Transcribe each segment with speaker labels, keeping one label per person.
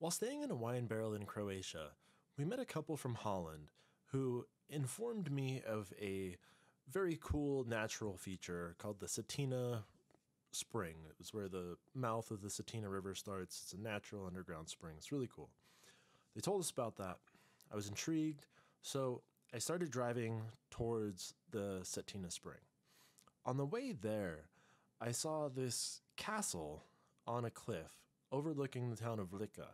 Speaker 1: While staying in a wine barrel in Croatia, we met a couple from Holland who informed me of a very cool natural feature called the Cetina Spring. It was where the mouth of the Cetina River starts. It's a natural underground spring. It's really cool. They told us about that. I was intrigued, so I started driving towards the Cetina Spring. On the way there, I saw this castle on a cliff overlooking the town of Vrlika.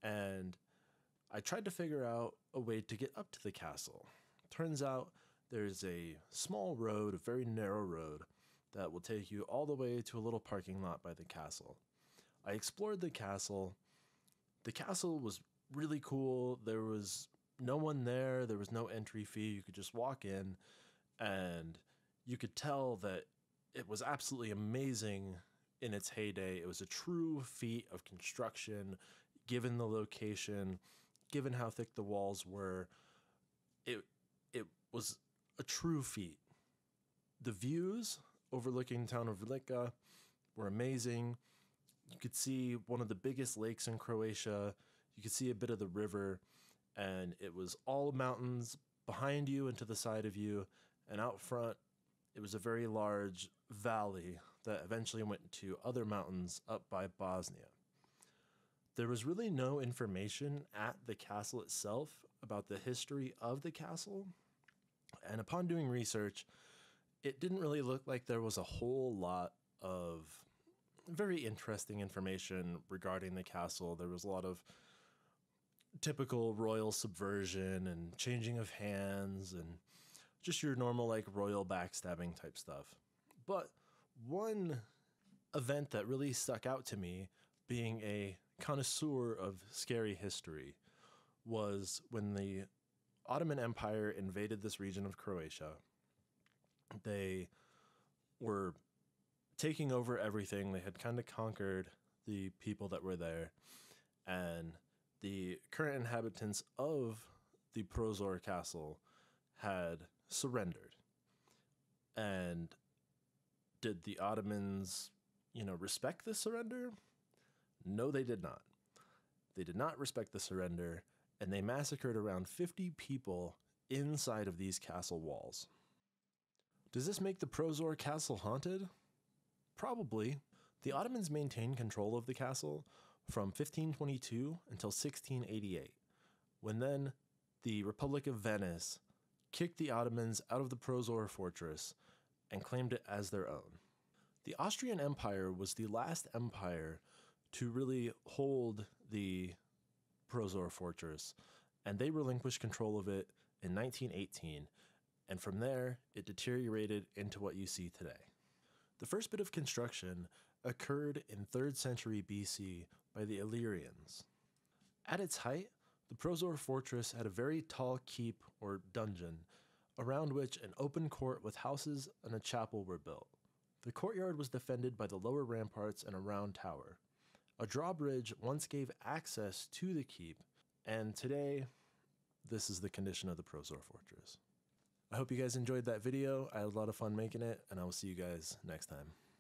Speaker 1: And I tried to figure out a way to get up to the castle. Turns out there's a small road, a very narrow road, that will take you all the way to a little parking lot by the castle. I explored the castle. The castle was really cool. There was no one there. There was no entry fee. You could just walk in, and you could tell that it was absolutely amazing in its heyday. It was a true feat of construction, given the location, given how thick the walls were. It was a true feat. The views overlooking the town of Vrlika were amazing. You could see one of the biggest lakes in Croatia. You could see a bit of the river, and it was all mountains behind you and to the side of you, and out front it was a very large valley that eventually went to other mountains up by Bosnia. There was really no information at the castle itself about the history of the castle, and upon doing research, it didn't really look like there was a whole lot of very interesting information regarding the castle. There was a lot of typical royal subversion and changing of hands and just your normal like royal backstabbing type stuff. But one event that really stuck out to me, being a connoisseur of scary history, was when the Ottoman Empire invaded this region of Croatia. They were taking over everything. They had kind of conquered the people that were there, and the current inhabitants of the Prozor castle had surrendered. And did the Ottomans, respect this surrender? No, they did not. They did not respect the surrender, and they massacred around 50 people inside of these castle walls. Does this make the Prozor castle haunted? Probably. The Ottomans maintained control of the castle from 1522 until 1688, when then the Republic of Venice kicked the Ottomans out of the Prozor fortress and claimed it as their own. The Austrian Empire was the last empire to really hold the Prozor fortress, and they relinquished control of it in 1918, and from there, it deteriorated into what you see today. The first bit of construction occurred in 3rd century BC by the Illyrians. At its height, the Prozor fortress had a very tall keep or dungeon, around which an open court with houses and a chapel were built. The courtyard was defended by the lower ramparts and a round tower. A drawbridge once gave access to the keep, and today, this is the condition of the Prozor fortress. I hope you guys enjoyed that video. I had a lot of fun making it, and I will see you guys next time.